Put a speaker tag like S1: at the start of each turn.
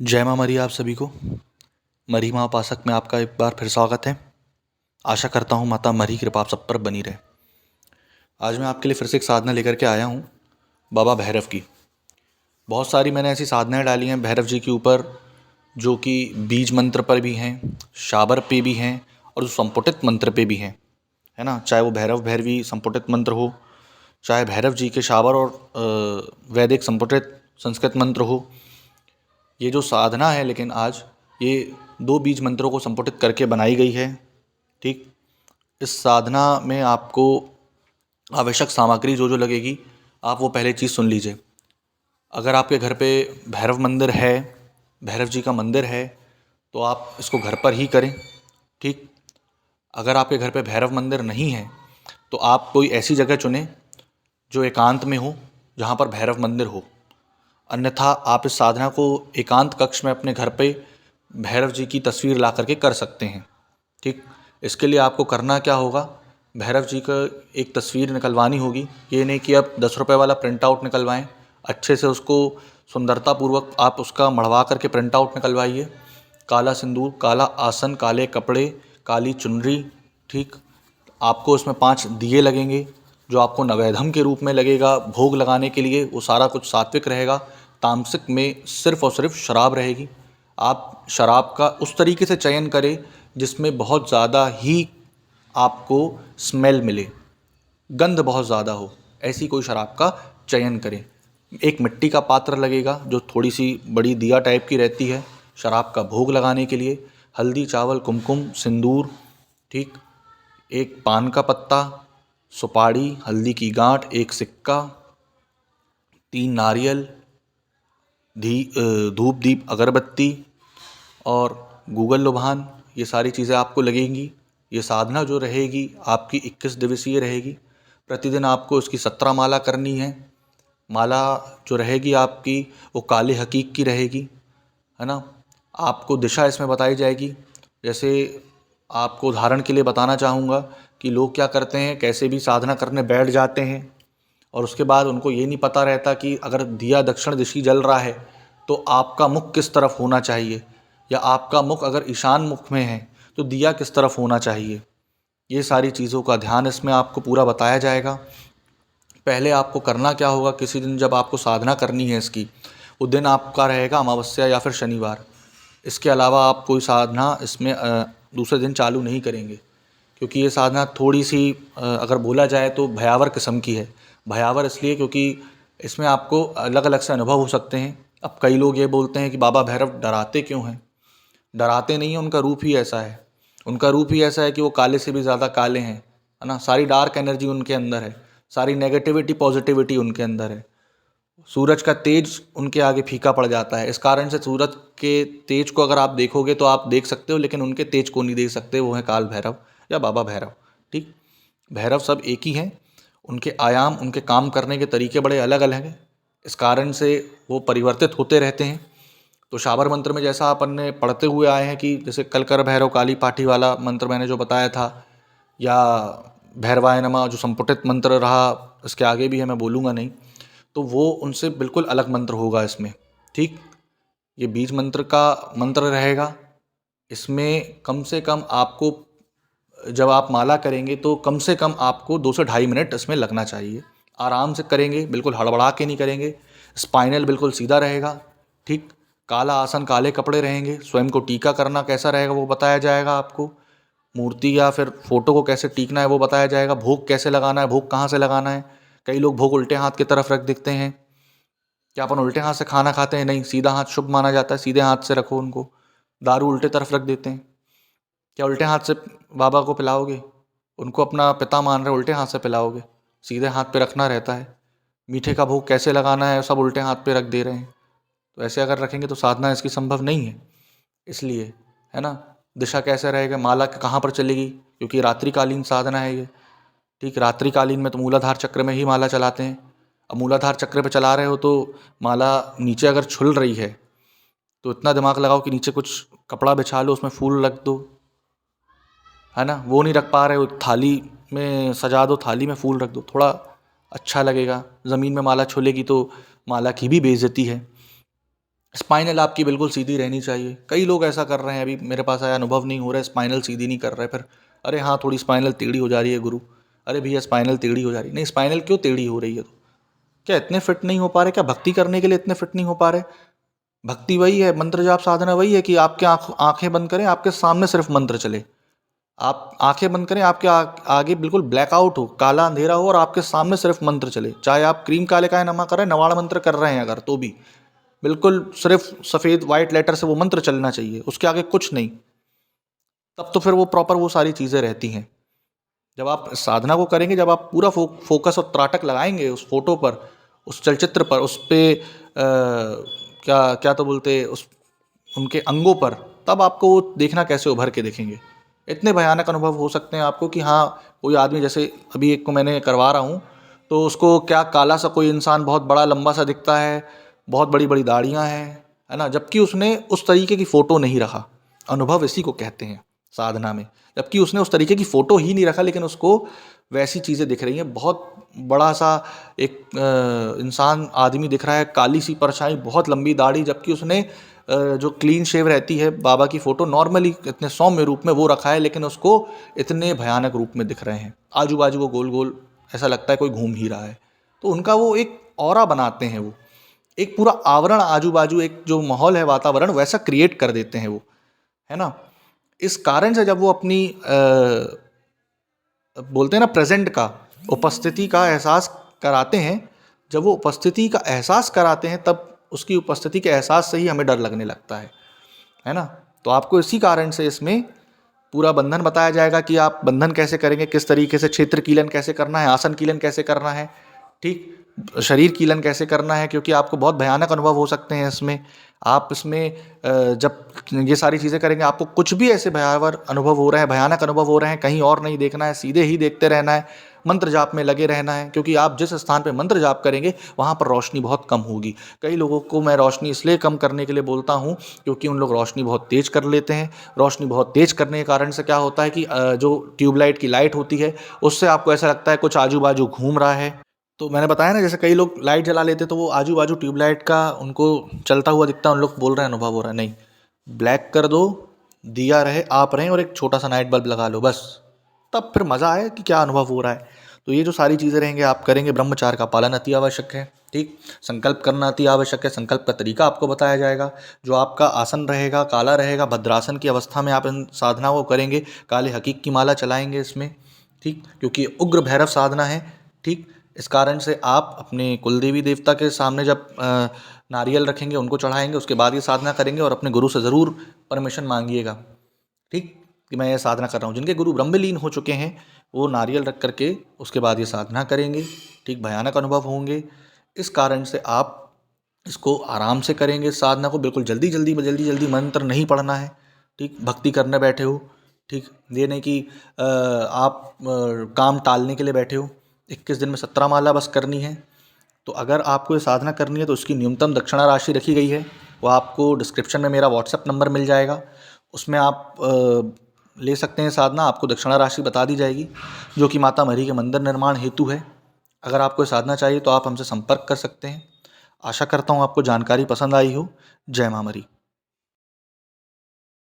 S1: जय माँ मरी आप सभी को। मरी माँ उपासक में आपका एक बार फिर स्वागत है। आशा करता हूँ माता मरी कृपा आप सब पर बनी रहे। आज मैं आपके लिए फिर से एक साधना लेकर के आया हूँ बाबा भैरव की। बहुत सारी मैंने ऐसी साधनाएं डाली हैं भैरव जी के ऊपर जो कि बीज मंत्र पर भी हैं, शाबर पे भी हैं और जो संपुटित मंत्र पे भी हैं, है ना। चाहे वो भैरव भैरवी संपुटित मंत्र हो, चाहे भैरव जी के शाबर और वैदिक संपुटित संस्कृत मंत्र हो। ये जो साधना है लेकिन आज ये दो बीज मंत्रों को संपुटित करके बनाई गई है। ठीक, इस साधना में आपको आवश्यक सामग्री जो जो लगेगी आप वो पहले चीज़ सुन लीजिए। अगर आपके घर पे भैरव मंदिर है, भैरव जी का मंदिर है, तो आप इसको घर पर ही करें। ठीक, अगर आपके घर पे भैरव मंदिर नहीं है तो आप कोई ऐसी जगह चुनें जो एकांत में हो, जहाँ पर भैरव मंदिर हो। अन्यथा आप इस साधना को एकांत कक्ष में अपने घर पे भैरव जी की तस्वीर ला करके कर सकते हैं। ठीक, इसके लिए आपको करना क्या होगा, भैरव जी का एक तस्वीर निकलवानी होगी। ये नहीं कि आप 10 रुपये वाला प्रिंट आउट निकलवाएं, अच्छे से उसको सुंदरतापूर्वक आप उसका मढ़वा करके प्रिंट आउट निकलवाइए। काला सिंदूर, काला आसन, काले कपड़े, काली चुनरी। ठीक, आपको उसमें 5 दिए लगेंगे जो आपको नवेधम के रूप में लगेगा भोग लगाने के लिए। वो सारा कुछ सात्विक रहेगा। तामसिक में सिर्फ और सिर्फ शराब रहेगी। आप शराब का उस तरीके से चयन करें जिसमें बहुत ज़्यादा ही आपको स्मेल मिले, गंध बहुत ज़्यादा हो, ऐसी कोई शराब का चयन करें। एक मिट्टी का पात्र लगेगा जो थोड़ी सी बड़ी दिया टाइप की रहती है शराब का भोग लगाने के लिए। हल्दी, चावल, कुमकुम, सिंदूर। ठीक, एक पान का पत्ता, सुपारी, हल्दी की गांठ, एक सिक्का, 3 नारियल, धूप, दीप, अगरबत्ती और गूगल लुभान। ये सारी चीज़ें आपको लगेंगी। ये साधना जो रहेगी आपकी 21 दिवसीय रहेगी। प्रतिदिन आपको इसकी 17 माला करनी है। माला जो रहेगी आपकी वो काले हकीक की रहेगी, है ना। आपको दिशा इसमें बताई जाएगी। जैसे आपको उदाहरण के लिए बताना चाहूँगा कि लोग क्या करते हैं, कैसे भी साधना करने बैठ जाते हैं और उसके बाद उनको ये नहीं पता रहता कि अगर दिया दक्षिण दिशा जल रहा है तो आपका मुख किस तरफ होना चाहिए, या आपका मुख अगर ईशान मुख में है तो दिया किस तरफ होना चाहिए। ये सारी चीज़ों का ध्यान इसमें आपको पूरा बताया जाएगा। पहले आपको करना क्या होगा, किसी दिन जब आपको साधना करनी है इसकी, वो दिन आपका रहेगा अमावस्या या फिर शनिवार। इसके अलावा आप कोई साधना इसमें दूसरे दिन चालू नहीं करेंगे, क्योंकि ये साधना थोड़ी सी अगर बोला जाए तो भयावर किस्म की है। भयावर इसलिए क्योंकि इसमें आपको अलग अलग से अनुभव हो सकते हैं। अब कई लोग ये बोलते हैं कि बाबा भैरव डराते क्यों हैं। डराते नहीं हैं, उनका रूप ही ऐसा है। उनका रूप ही ऐसा है कि वो काले से भी ज़्यादा काले हैं, है ना। सारी डार्क एनर्जी उनके अंदर है, सारी नेगेटिविटी पॉजिटिविटी उनके अंदर है। सूरज का तेज उनके आगे फीका पड़ जाता है। इस कारण से सूरज के तेज को अगर आप देखोगे तो आप देख सकते हो, लेकिन उनके तेज को नहीं देख सकते। वो है काल भैरव या बाबा भैरव। ठीक, भैरव सब एक ही हैं। उनके आयाम, उनके काम करने के तरीके बड़े अलग अलग हैं। इस कारण से वो परिवर्तित होते रहते हैं। तो शाबर मंत्र में जैसा अपन ने पढ़ते हुए आए हैं कि जैसे कल कर भैरव काली पाठी वाला मंत्र मैंने जो बताया था, या भैरवाय नमः जो संपुटित मंत्र रहा, इसके आगे भी है, मैं बोलूँगा नहीं, तो वो उनसे बिल्कुल अलग मंत्र होगा इसमें। ठीक, ये बीज मंत्र का मंत्र रहेगा। इसमें कम से कम आपको, जब आप माला करेंगे तो कम से कम आपको 2 से ढाई मिनट इसमें लगना चाहिए। आराम से करेंगे, बिल्कुल हड़बड़ा के नहीं करेंगे। स्पाइनल बिल्कुल सीधा रहेगा। ठीक, काला आसन, काले कपड़े रहेंगे। स्वयं को टीका करना कैसा रहेगा वो बताया जाएगा आपको। मूर्ति या फिर फोटो को कैसे टीकना है वो बताया जाएगा। भोग कैसे लगाना है, भोग कहाँ से लगाना है। कई लोग भोग उल्टे हाथ की तरफ रख देते हैं। क्या अपन उल्टे हाथ से खाना खाते हैं? नहीं, सीधा हाथ शुभ माना जाता है, सीधे हाथ से रखो उनको। दारू उल्टे तरफ रख देते हैं। क्या उल्टे हाथ से बाबा को पिलाओगे? उनको अपना पिता मान रहे, उल्टे हाथ से पिलाओगे? सीधे हाथ पे रखना रहता है। मीठे का भोग कैसे लगाना है सब उल्टे हाथ पे रख दे रहे हैं। तो ऐसे अगर रखेंगे तो साधना इसकी संभव नहीं है। इसलिए, है ना। दिशा कैसे रहेगा, माला कहाँ पर चलेगी, क्योंकि रात्रिकालीन साधना है ये। ठीक, रात्रिकालीन में तो मूलाधार चक्र में ही माला चलाते हैं। अब मूलाधार चक्र पे चला रहे हो तो माला नीचे अगर छुल रही है तो इतना दिमाग लगाओ कि नीचे कुछ कपड़ा बिछा लो, उसमें फूल रख दो, है ना। वो नहीं रख पा रहे हो, थाली में सजा दो, थाली में फूल रख दो, थोड़ा अच्छा लगेगा। ज़मीन में माला छुलेगी तो माला की भी बेइज्जती है। स्पाइनल आपकी बिल्कुल सीधी रहनी चाहिए। कई लोग ऐसा कर रहे हैं, अभी मेरे पास आया, अनुभव नहीं हो रहा है, स्पाइनल सीधी नहीं कर रहे, फिर अरे हाँ थोड़ी स्पाइनल टेढ़ी हो जा रही है गुरु, अरे भैया स्पाइनल टेढ़ी हो जा रही है, नहीं स्पाइनल क्यों टेढ़ी हो रही है? तो क्या इतने फिट नहीं हो पा रहे? क्या भक्ति करने के लिए इतने फिट नहीं हो पा रहे? भक्ति वही है, मंत्र जाप साधना वही है कि आपके आंखें बंद करें, आपके सामने सिर्फ मंत्र चले। आप आंखें बंद करें, आपके आगे बिल्कुल ब्लैकआउट हो, काला अंधेरा हो और आपके सामने सिर्फ मंत्र चले। चाहे आप क्रीम काले का नमा करें, नवाण मंत्र कर रहे हैं अगर, तो भी बिल्कुल सिर्फ सफ़ेद वाइट लेटर से वो मंत्र चलना चाहिए, उसके आगे कुछ नहीं। तब तो फिर वो प्रॉपर वो सारी चीज़ें रहती हैं। जब आप साधना को करेंगे, जब आप पूरा फोकस और त्राटक लगाएंगे उस फोटो पर, उस चलचित्र पर, उस पे क्या क्या तो बोलते उस उनके अंगों पर, तब आपको वो देखना कैसे उभर के दिखेंगे। इतने भयानक अनुभव हो सकते हैं आपको कि हाँ, कोई आदमी, जैसे अभी एक को मैंने करवा रहा हूँ, तो उसको क्या काला सा कोई इंसान बहुत बड़ा लंबा सा दिखता है, बहुत बड़ी बड़ी दाढ़ियाँ हैं, है ना, जबकि उसने उस तरीके की फ़ोटो नहीं रखा। अनुभव इसी को कहते हैं साधना में। जबकि उसने उस तरीके की फ़ोटो ही नहीं रखा, लेकिन उसको वैसी चीज़ें दिख रही हैं। बहुत बड़ा सा एक इंसान आदमी दिख रहा है, काली सी परछाई, बहुत लंबी दाढ़ी, जबकि उसने जो क्लीन शेव रहती है बाबा की फ़ोटो, नॉर्मली इतने सौम्य रूप में वो रखा है, लेकिन उसको इतने भयानक रूप में दिख रहे हैं। आजू बाजू वो गोल गोल ऐसा लगता है कोई घूम ही रहा है। तो उनका वो एक ऑरा बनाते हैं, वो एक पूरा आवरण, आजू बाजू एक जो माहौल है, वातावरण वैसा क्रिएट कर देते हैं वो, है ना। इस कारण से जब वो अपनी बोलते हैं ना प्रेजेंट का, उपस्थिति का एहसास कराते हैं, जब वो उपस्थिति का एहसास कराते हैं, तब उसकी उपस्थिति के एहसास से ही हमें डर लगने लगता है ना। तो आपको इसी कारण से इसमें पूरा बंधन बताया जाएगा कि आप बंधन कैसे करेंगे, किस तरीके से क्षेत्र कीलन कैसे करना है, आसन कीलन कैसे करना है, ठीक, शरीर कीलन कैसे करना है, क्योंकि आपको बहुत भयानक अनुभव हो सकते हैं इसमें। आप इसमें जब ये सारी चीज़ें करेंगे, आपको कुछ भी ऐसे भयावह अनुभव हो रहे हैं, भयानक अनुभव हो रहे हैं, कहीं और नहीं देखना है, सीधे ही देखते रहना है, मंत्र जाप में लगे रहना है, क्योंकि आप जिस स्थान पे मंत्र जाप करेंगे वहाँ पर रोशनी बहुत कम होगी। कई लोगों को मैं रोशनी इसलिए कम करने के लिए बोलता हूँ क्योंकि उन लोग रोशनी बहुत तेज़ कर लेते हैं। रोशनी बहुत तेज़ करने के कारण से क्या होता है कि जो ट्यूबलाइट की लाइट होती है, उससे आपको ऐसा लगता है कुछ आजू बाजू घूम रहा है। तो मैंने बताया ना, जैसे कई लोग लाइट जला लेते तो वो आजू बाजू ट्यूबलाइट का उनको चलता हुआ दिखता है, उन लोग बोल रहे हैं अनुभव हो रहा है। नहीं, ब्लैक कर दो, दिया रहे, आप रहें, और एक छोटा सा नाइट बल्ब लगा लो बस, तब फिर मज़ा आए कि क्या अनुभव हो रहा है। तो ये जो सारी चीज़ें रहेंगे आप करेंगे, ब्रह्मचार्य का पालन अति आवश्यक है, ठीक, संकल्प करना अति आवश्यक है। संकल्प का तरीका आपको बताया जाएगा। जो आपका आसन रहेगा काला रहेगा, भद्रासन की अवस्था में आप इन साधना को करेंगे, काले हकीक की माला चलाएंगे इसमें, ठीक, क्योंकि उग्र भैरव साधना है, ठीक। इस कारण से आप अपने कुल देवी देवता के सामने जब नारियल रखेंगे, उनको चढ़ाएंगे, उसके बाद ये साधना करेंगे, और अपने गुरु से ज़रूर परमिशन मांगिएगा, ठीक, कि मैं ये साधना कर रहा हूँ। जिनके गुरु ब्रह्मलीन हो चुके हैं वो नारियल रख करके उसके बाद ये साधना करेंगे, ठीक, भयानक अनुभव होंगे। इस कारण से आप इसको आराम से करेंगे, साधना को बिल्कुल जल्दी जल्दी मंत्र नहीं पढ़ना है, ठीक, भक्ति करने बैठे हो, ठीक, ये नहीं कि आप काम टालने के लिए बैठे हो। 21 दिन में 17 माला बस करनी है। तो अगर आपको ये साधना करनी है तो उसकी न्यूनतम दक्षिणा राशि रखी गई है, वो आपको डिस्क्रिप्शन में मेरा व्हाट्सएप नंबर मिल जाएगा, उसमें आप ले सकते हैं साधना। आपको दक्षिणा राशि बता दी जाएगी जो कि माता मरी के मंदिर निर्माण हेतु है। अगर आपको साधना चाहिए तो आप हमसे संपर्क कर सकते हैं। आशा करता हूँ आपको जानकारी पसंद आई हो। जय माँ मरी।